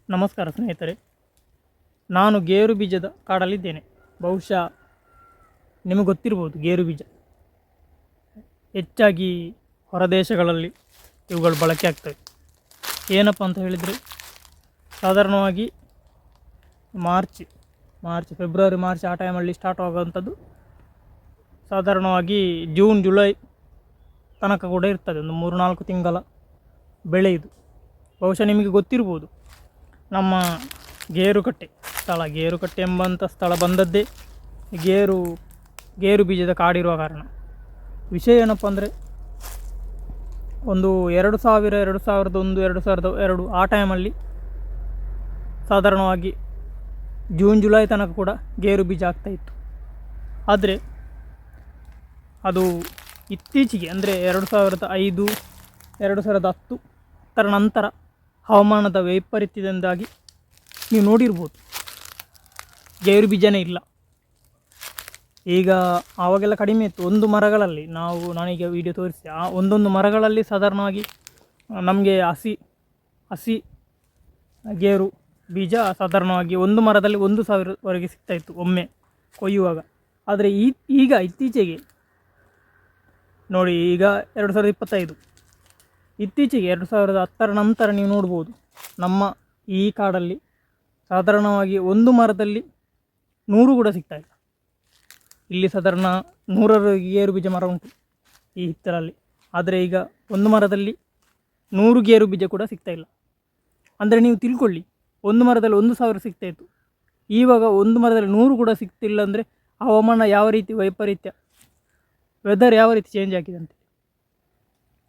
ನಮಸ್ಕಾರ ಸ್ನೇಹಿತರೆ, ನಾನು ಗೇರು ಬೀಜದ ಕಾಡಲ್ಲಿದ್ದೇನೆ. ಬಹುಶಃ ನಿಮಗೆ ಗೊತ್ತಿರ್ಬೋದು, ಗೇರು ಬೀಜ ಹೆಚ್ಚಾಗಿ ಹೊರದೇಶಗಳಲ್ಲಿ ಇವುಗಳು ಬಳಕೆ ಆಗ್ತವೆ. ಏನಪ್ಪ ಅಂತ ಹೇಳಿದರೆ, ಸಾಧಾರಣವಾಗಿ ಫೆಬ್ರವರಿ ಮಾರ್ಚ್ ಆ ಟೈಮಲ್ಲಿ ಸ್ಟಾರ್ಟ್ ಆಗುವಂಥದ್ದು. ಸಾಧಾರಣವಾಗಿ ಜೂನ್ ಜುಲೈ ತನಕ ಕೂಡ ಇರ್ತದೆ. ಒಂದು 3-4 ತಿಂಗಳ ಬೆಳೆ ಇದು. ಬಹುಶಃ ನಿಮಗೆ ಗೊತ್ತಿರ್ಬೋದು, ನಮ್ಮ ಗೇರುಕಟ್ಟೆ ಎಂಬಂಥ ಸ್ಥಳ ಬಂದದ್ದೇ ಗೇರು ಬೀಜದ ಕಾಡಿರುವ ಕಾರಣ. ವಿಷಯ ಏನಪ್ಪ ಅಂದರೆ, ಒಂದು 2000, 2001, 2002 ಆ ಟೈಮಲ್ಲಿ ಸಾಧಾರಣವಾಗಿ ಜೂನ್ ಜುಲೈ ತನಕ ಕೂಡ ಗೇರು ಬೀಜ ಆಗ್ತಾಯಿತ್ತು. ಆದರೆ ಅದು ಇತ್ತೀಚೆಗೆ ಅಂದರೆ 2005, 2010 ನಂತರ ಹವಾಮಾನದ ವೈಪರೀತ್ಯದಿಂದಾಗಿ ನೀವು ನೋಡಿರ್ಬೋದು, ಗೇರು ಬೀಜನೇ ಇಲ್ಲ. ಈಗ ಆವಾಗೆಲ್ಲ ಕಡಿಮೆ ಇತ್ತು. ಒಂದು ಮರಗಳಲ್ಲಿ ನಾನೀಗ ವಿಡಿಯೋ ತೋರಿಸಿ, ಆ ಒಂದೊಂದು ಮರಗಳಲ್ಲಿ ಸಾಧಾರಣವಾಗಿ ನಮಗೆ ಹಸಿ ಗೇರು ಬೀಜ ಸಾಧಾರಣವಾಗಿ ಒಂದು ಮರದಲ್ಲಿ 1,000ವರೆಗೆ ಸಿಗ್ತಾಯಿತ್ತು ಒಮ್ಮೆ ಕೊಯ್ಯುವಾಗ. ಆದರೆ ಈಗ ಇತ್ತೀಚೆಗೆ ನೋಡಿ, ಈಗ 2025, ಇತ್ತೀಚೆಗೆ 2010 ನಂತರ ನೀವು ನೋಡ್ಬೋದು, ನಮ್ಮ ಈ ಕಾಡಲ್ಲಿ ಸಾಧಾರಣವಾಗಿ ಒಂದು ಮರದಲ್ಲಿ 100 ಕೂಡ ಸಿಗ್ತಾಯಿಲ್ಲ. ಇಲ್ಲಿ ಸಾಧಾರಣ 100 ಗೇರು ಬೀಜ ಮರ ಉಂಟು ಈ ಹಿತ್ತಲಲ್ಲಿ. ಆದರೆ ಈಗ ಒಂದು ಮರದಲ್ಲಿ 100 ಗೇರು ಬೀಜ ಕೂಡ ಸಿಗ್ತಾಯಿಲ್ಲ. ಅಂದರೆ ನೀವು ತಿಳ್ಕೊಳ್ಳಿ, ಒಂದು ಮರದಲ್ಲಿ 1,000 ಸಿಗ್ತಾಯಿತ್ತು, ಇವಾಗ ಒಂದು ಮರದಲ್ಲಿ 100 ಕೂಡ ಸಿಗ್ತಿಲ್ಲ. ಅಂದರೆ ಹವಾಮಾನ ಯಾವ ರೀತಿ ವೈಪರೀತ್ಯ, ವೆದರ್ ಯಾವ ರೀತಿ ಚೇಂಜ್ ಆಗಿದೆ ಅಂತ.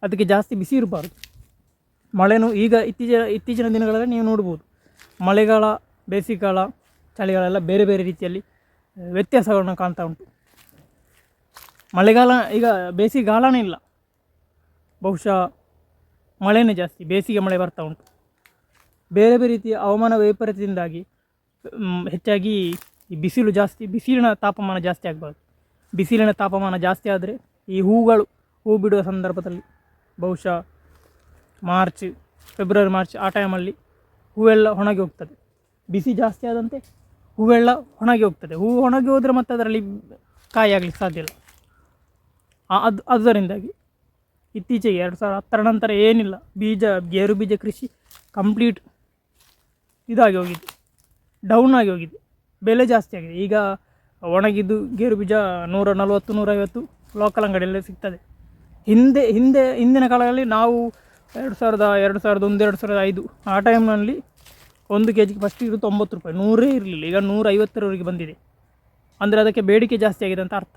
ಅದಕ್ಕೆ ಜಾಸ್ತಿ ಬಿಸಿ ಇರಬಾರ್ದು. ಮಳೆನೂ ಈಗ ಇತ್ತೀಚಿನ ದಿನಗಳಲ್ಲಿ ನೀವು ನೋಡ್ಬೋದು, ಮಳೆಗಾಲ, ಬೇಸಿಗೆಗಾಲ, ಚಳಿಗಾಲ ಎಲ್ಲ ಬೇರೆ ಬೇರೆ ರೀತಿಯಲ್ಲಿ ವ್ಯತ್ಯಾಸಗಳನ್ನು ಕಾಣ್ತಾ ಉಂಟು. ಮಳೆಗಾಲ ಈಗ ಬೇಸಿಗೆಗಾಲನೇ ಇಲ್ಲ, ಬಹುಶಃ ಮಳೆನೇ ಜಾಸ್ತಿ, ಬೇಸಿಗೆ ಮಳೆ ಬರ್ತಾ ಉಂಟು. ಬೇರೆ ಬೇರೆ ರೀತಿಯ ಹವಾಮಾನ ವೈಪರೀತ್ಯದಿಂದಾಗಿ ಹೆಚ್ಚಾಗಿ ಈ ಬಿಸಿಲು ಜಾಸ್ತಿ, ಬಿಸಿಲಿನ ತಾಪಮಾನ ಜಾಸ್ತಿ ಆಗಬಾರ್ದು. ಬಿಸಿಲಿನ ತಾಪಮಾನ ಜಾಸ್ತಿ ಆದರೆ ಈ ಹೂ ಬಿಡುವ ಸಂದರ್ಭದಲ್ಲಿ, ಬಹುಶಃ ಫೆಬ್ರವರಿ ಮಾರ್ಚ್ ಆ ಟೈಮಲ್ಲಿ ಹೂವೆಲ್ಲ ಒಣಗಿ ಹೋಗ್ತದೆ. ಬಿಸಿ ಜಾಸ್ತಿ ಆದಂತೆ ಹೂವೆಲ್ಲ ಒಣಗಿ ಹೋಗ್ತದೆ. ಹೂವು ಒಣಗಿ ಹೋದರೆ ಮತ್ತೆ ಅದರಲ್ಲಿ ಕಾಯಿ ಆಗಲಿಕ್ಕೆ ಸಾಧ್ಯ ಇಲ್ಲ. ಅದರಿಂದಾಗಿ ಇತ್ತೀಚೆಗೆ 2010 ನಂತರ ಏನಿಲ್ಲ, ಗೇರು ಬೀಜ ಕೃಷಿ ಕಂಪ್ಲೀಟ್ ಇದಾಗಿ ಹೋಗಿದೆ, ಡೌನ್ ಆಗಿ ಹೋಗಿದೆ. ಬೆಲೆ ಜಾಸ್ತಿ ಆಗಿದೆ. ಈಗ ಒಣಗಿದ್ದು ಗೇರು ಬೀಜ 140, 150 ಲೋಕಲ್ ಅಂಗಡಿಯಲ್ಲೇ ಸಿಗ್ತದೆ. ಹಿಂದಿನ ಕಾಲದಲ್ಲಿ ನಾವು 2001, 2005 ಆ ಟೈಮ್ನಲ್ಲಿ 1 kg ಫಸ್ಟ್ ಇರು 90 ರೂಪಾಯಿ, 100 ಇರಲಿಲ್ಲ. ಈಗ 150ರವರೆಗೆ ಬಂದಿದೆ. ಅಂದರೆ ಅದಕ್ಕೆ ಬೇಡಿಕೆ ಜಾಸ್ತಿ ಆಗಿದೆ ಅಂತ ಅರ್ಥ.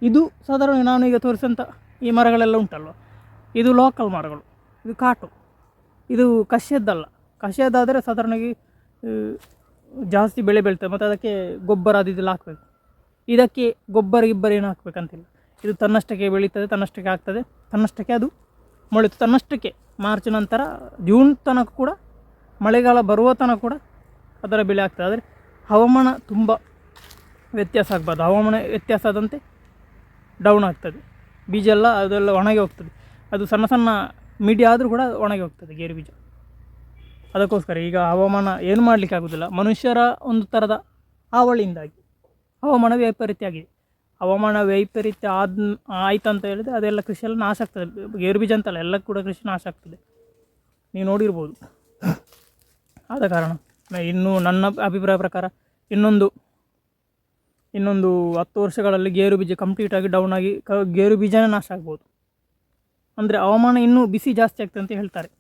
ಇದು ಸಾಧಾರಣ ನಾನು ಈಗ ತೋರಿಸಂಥ ಈ ಮರಗಳೆಲ್ಲ ಉಂಟಲ್ವ, ಇದು ಲೋಕಲ್ ಮರಗಳು, ಇದು ಕಾಟು, ಇದು ಕಷಿಯದ್ದಲ್ಲ. ಕಷಿಯದ್ದಾದರೆ ಸಾಧಾರಣವಾಗಿ ಜಾಸ್ತಿ ಬೆಳೆ ಬೆಳ್ತದೆ, ಮತ್ತು ಅದಕ್ಕೆ ಗೊಬ್ಬರ ಅದೆಲ್ಲ ಹಾಕಬೇಕು. ಇದಕ್ಕೆ ಗೊಬ್ಬರ ಏನು ಹಾಕಬೇಕಂತಿಲ್ಲ. ಇದು ತನ್ನಷ್ಟಕ್ಕೆ ಬೆಳೀತದೆ, ತನ್ನಷ್ಟಕ್ಕೆ ಆಗ್ತದೆ, ತನ್ನಷ್ಟಕ್ಕೆ ಅದು ಮೊಳೆತು, ತನ್ನಷ್ಟಕ್ಕೆ ಮಾರ್ಚ್ ನಂತರ ಜೂನ್ ತನಕ ಕೂಡ, ಮಳೆಗಾಲ ಬರುವ ತನಕ ಕೂಡ ಅದರ ಬೆಳೆ ಆಗ್ತದೆ. ಆದರೆ ಹವಾಮಾನ ತುಂಬ ವ್ಯತ್ಯಾಸ ಆಗಬಾರ್ದು. ಹವಾಮಾನ ವ್ಯತ್ಯಾಸ ಆದಂತೆ ಡೌನ್ ಆಗ್ತದೆ. ಬೀಜ ಅದೆಲ್ಲ ಒಣಗಿ ಹೋಗ್ತದೆ. ಅದು ಸಣ್ಣ ಸಣ್ಣ ಮಿಡಿ ಆದರೂ ಕೂಡ ಒಣಗಿ ಹೋಗ್ತದೆ ಗೇರು ಬೀಜ. ಅದಕ್ಕೋಸ್ಕರ ಈಗ ಹವಾಮಾನ ಏನು ಮಾಡಲಿಕ್ಕೆ ಆಗೋದಿಲ್ಲ. ಮನುಷ್ಯರ ಒಂದು ಥರದ ಹಾವಳಿಯಿಂದಾಗಿ ಹವಾಮಾನ ವೈಪರೀತ್ಯ ಆಗಿದೆ. ಹವಾಮಾನ ವೈಪರೀತ್ಯ ಆಯ್ತು ಅಂತ ಹೇಳಿದರೆ ಅದೆಲ್ಲ ಕೃಷಿಯೆಲ್ಲ ನಾಶ ಆಗ್ತದೆ. ಗೇರು ಬೀಜ ಅಂತಲ್ಲ, ಎಲ್ಲ ಕೂಡ ಕೃಷಿ ನಾಶ ಆಗ್ತದೆ, ನೀವು ನೋಡಿರ್ಬೋದು. ಆದ ಕಾರಣ ಇನ್ನೂ ನನ್ನ ಅಭಿಪ್ರಾಯ ಪ್ರಕಾರ ಇನ್ನೊಂದು 10 ವರ್ಷಗಳಲ್ಲಿ ಗೇರು ಬೀಜ ಕಂಪ್ಲೀಟಾಗಿ ಡೌನ್ ಆಗಿ ಗೇರು ಬೀಜನೇ ನಾಶ ಆಗ್ಬೋದು. ಅಂದರೆ ಹವಾಮಾನ ಇನ್ನೂ ಬಿಸಿ ಜಾಸ್ತಿ ಆಗ್ತದೆ ಅಂತ ಹೇಳ್ತಾರೆ.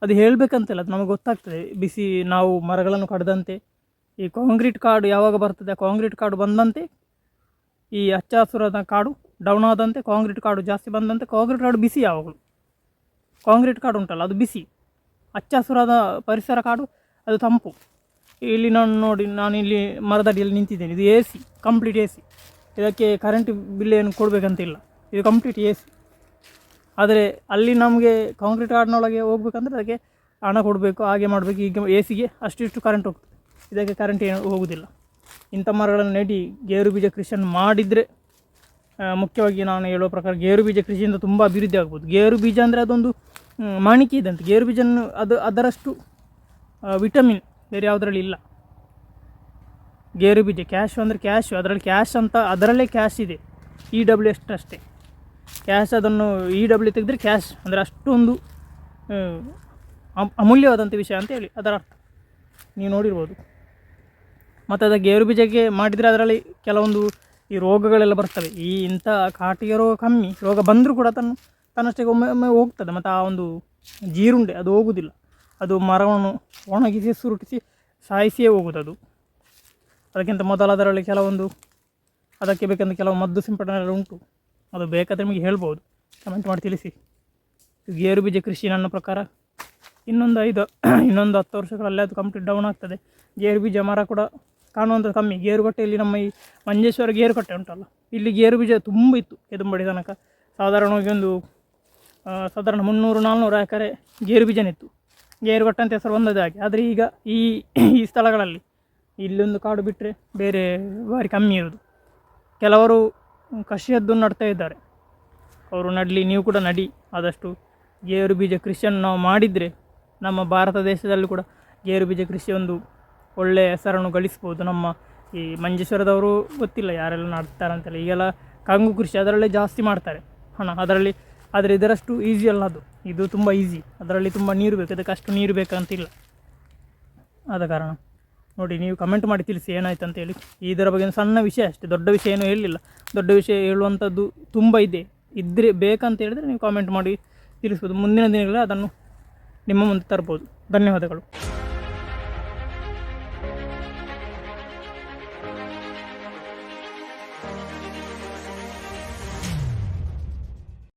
ಅದು ಹೇಳಬೇಕಂತಿಲ್ಲ, ಅದು ನಮಗೆ ಗೊತ್ತಾಗ್ತದೆ. ಬಿಸಿ ನಾವು ಮರಗಳನ್ನು ಕಡ್ದಂತೆ ಈ ಕಾಂಕ್ರೀಟ್ ಕಾಡು ಯಾವಾಗ ಬರ್ತದೆ, ಆ ಕಾಂಕ್ರೀಟ್ ಕಾಡು ಬಂದಂತೆ ಈ ಹಚ್ಚ ಹಸುರಾದ ಕಾಡು ಡೌನ್ ಆದಂತೆ, ಕಾಂಕ್ರೀಟ್ ಕಾಡು ಜಾಸ್ತಿ ಬಂದಂತೆ ಕಾಂಕ್ರೀಟ್ ಕಾಡು ಬಿಸಿ. ಯಾವಾಗಲೂ ಕಾಂಕ್ರೀಟ್ ಕಾಡು ಉಂಟಲ್ಲ ಅದು ಬಿಸಿ, ಹಚ್ಚ ಹಸುರಾದ ಪರಿಸರ ಕಾಡು ಅದು ತಂಪು. ಇಲ್ಲಿ ನಾನು ಇಲ್ಲಿ ಮರದಡಿಯಲ್ಲಿ ನಿಂತಿದ್ದೇನೆ. ಇದು AC, ಕಂಪ್ಲೀಟ್ AC. ಇದಕ್ಕೆ ಕರೆಂಟ್ ಬಿಲ್ ಏನು ಕೊಡಬೇಕಂತಿಲ್ಲ, ಇದು ಕಂಪ್ಲೀಟ್ AC. ಆದರೆ ಅಲ್ಲಿ ನಮಗೆ ಕಾಂಕ್ರೀಟ್ ಕಾಡಿನೊಳಗೆ ಹೋಗ್ಬೇಕಂದ್ರೆ ಅದಕ್ಕೆ ಹಣ ಕೊಡಬೇಕು, ಹಾಗೆ ಮಾಡಬೇಕು. ಈಗ ACಗೆ ಅಷ್ಟಿಷ್ಟು ಕರೆಂಟ್ ಹೋಗ್ತದೆ, ಇದಕ್ಕೆ ಕರೆಂಟ್ ಏನು ಹೋಗೋದಿಲ್ಲ. ಇಂಥ ಮರಗಳನ್ನು ನೆಡಿ ಗೇರು ಬೀಜ ಕೃಷಿಯನ್ನು ಮಾಡಿದರೆ, ಮುಖ್ಯವಾಗಿ ನಾನು ಹೇಳುವ ಪ್ರಕಾರ ಗೇರು ಬೀಜ ಕೃಷಿಯಿಂದ ತುಂಬ ಅಭಿವೃದ್ಧಿ ಆಗ್ಬೋದು. ಗೇರು ಬೀಜ ಅಂದರೆ ಅದೊಂದು ಮಾಣಿಕೆ ಇದ್ದಂತೆ. ಗೇರು ಬೀಜನ್ನು ಅದರಷ್ಟು ವಿಟಮಿನ್ ಬೇರೆ ಯಾವುದರಲ್ಲಿ ಇಲ್ಲ. ಗೇರು ಬೀಜ ಕ್ಯಾಶು ಅಂದರೆ ಕ್ಯಾಶು, ಅದರಲ್ಲಿ ಕ್ಯಾಶ್ ಅಂತ ಅದರಲ್ಲೇ ಕ್ಯಾಶ್ ಇದೆ. EW ಅಷ್ಟೇ ಕ್ಯಾಶ್, ಅದನ್ನು EW ತೆಗೆದ್ರೆ ಕ್ಯಾಶ್ ಅಂದರೆ ಅಷ್ಟೊಂದು ಅಮೂಲ್ಯವಾದಂಥ ವಿಷಯ ಅಂತ ಹೇಳಿ ಅದರ ಅರ್ಥ, ನೀವು ನೋಡಿರ್ಬೋದು. ಮತ್ತು ಅದು ಗೇರು ಬೀಜಕ್ಕೆ ಮಾಡಿದರೆ ಅದರಲ್ಲಿ ಕೆಲವೊಂದು ಈ ರೋಗಗಳೆಲ್ಲ ಬರ್ತವೆ. ಇಂಥ ಕಾಟಿಗೆ ರೋಗ ಕಮ್ಮಿ, ರೋಗ ಬಂದರೂ ಕೂಡ ತನ್ನಷ್ಟಕ್ಕೆ ಒಮ್ಮೆ ಹೋಗ್ತದೆ. ಮತ್ತು ಆ ಒಂದು ಜೀರುಂಡೆ ಅದು ಹೋಗುವುದಿಲ್ಲ, ಅದು ಮರವನ್ನು ಒಣಗಿಸಿ ಸುರುಟಿಸಿ ಸಾಯಿಸಿಯೇ ಹೋಗುವುದು. ಅದಕ್ಕಿಂತ ಮೊದಲು ಅದರಲ್ಲಿ ಕೆಲವೊಂದು ಅದಕ್ಕೆ ಬೇಕಂತ ಕೆಲವು ಮದ್ದು ಸಿಂಪಡಣೆ ಎಲ್ಲ ಉಂಟು, ಅದು ಬೇಕಾದರೆ ನಿಮಗೆ ಹೇಳ್ಬೋದು, ಕಮೆಂಟ್ ಮಾಡಿ ತಿಳಿಸಿ. ಗೇರು ಬೀಜ ಕೃಷಿ ನನ್ನ ಪ್ರಕಾರ ಇನ್ನೊಂದು 10 ವರ್ಷಗಳಲ್ಲಿ ಅದು ಕಂಪ್ಲೀಟ್ ಡೌನ್ ಆಗ್ತದೆ. ಗೇರು ಬೀಜ ಮರ ಕೂಡ ಕಾಣುವಂಥದ್ದು ಕಮ್ಮಿ. ಗೇರುಕಟ್ಟೆಯಲ್ಲಿ ನಮ್ಮ ಈ ಮಂಜೇಶ್ವರ ಗೇರುಕಟ್ಟೆ ಉಂಟಲ್ಲ, ಇಲ್ಲಿ ಗೇರು ಬೀಜ ತುಂಬ ಇತ್ತು. ಕೆದಂಬಡಿ ತನಕ ಸಾಧಾರಣವಾಗಿ ಸಾಧಾರಣ 300-400 ಎಕರೆ ಗೇರು ಬೀಜನಿತ್ತು. ಗೇರುಕಟ್ಟೆ ಅಂತ ಹೆಸರು ಬಂದದ್ದು ಹಾಗೆ. ಆದರೆ ಈಗ ಈ ಸ್ಥಳಗಳಲ್ಲಿ ಇಲ್ಲೊಂದು ಕಾಡು ಬಿಟ್ಟರೆ ಬೇರೆ ಭಾರಿ ಕಮ್ಮಿ ಇರೋದು. ಕೆಲವರು ಕೃಷಿಯದ್ದು ನಡ್ತಾ ಇದ್ದಾರೆ, ಅವರು ನಡಲಿ, ನೀವು ಕೂಡ ನಡಿ. ಆದಷ್ಟು ಗೇರು ಬೀಜ ಕೃಷಿಯನ್ನು ನಾವು ಮಾಡಿದರೆ ನಮ್ಮ ಭಾರತ ದೇಶದಲ್ಲೂ ಕೂಡ ಗೇರು ಬೀಜ ಕೃಷಿ ಒಂದು ಒಳ್ಳೆಯ ಹೆಸರನ್ನು ಗಳಿಸ್ಬೋದು. ನಮ್ಮ ಈ ಮಂಜೇಶ್ವರದವರು ಗೊತ್ತಿಲ್ಲ ಯಾರೆಲ್ಲ ನಡ್ತಾರಂತೆಲ್ಲ, ಈಗೆಲ್ಲ ಕಂಗು ಕೃಷಿ ಅದರಲ್ಲೇ ಜಾಸ್ತಿ ಮಾಡ್ತಾರೆ ಹಣ ಅದರಲ್ಲಿ. ಆದರೆ ಇದರಷ್ಟು ಈಸಿ ಅಲ್ಲ ಅದು, ಇದು ತುಂಬ ಈಸಿ. ಅದರಲ್ಲಿ ತುಂಬ ನೀರು ಬೇಕು, ಅದಕ್ಕೆ ಅಷ್ಟು ನೀರು ಬೇಕಂತಿಲ್ಲ. ಆದ ಕಾರಣ ನೋಡಿ, ನೀವು ಕಮೆಂಟ್ ಮಾಡಿ ತಿಳಿಸಿ ಏನಾಯ್ತು ಅಂತೇಳಿ. ಇದರ ಬಗ್ಗೆ ಸಣ್ಣ ವಿಷಯ ಅಷ್ಟೇ, ದೊಡ್ಡ ವಿಷಯ ಏನೂ ಹೇಳಿಲ್ಲ. ದೊಡ್ಡ ವಿಷಯ ಹೇಳುವಂಥದ್ದು ತುಂಬ ಇದ್ದರೆ ಬೇಕಂತ ಹೇಳಿದರೆ ನೀವು ಕಾಮೆಂಟ್ ಮಾಡಿ ತಿಳಿಸ್ಬೋದು. ಮುಂದಿನ ದಿನಗಳಲ್ಲಿ ಅದನ್ನು ನಿಮ್ಮ ಮುಂದೆ ತರ್ಬೋದು. ಧನ್ಯವಾದಗಳು.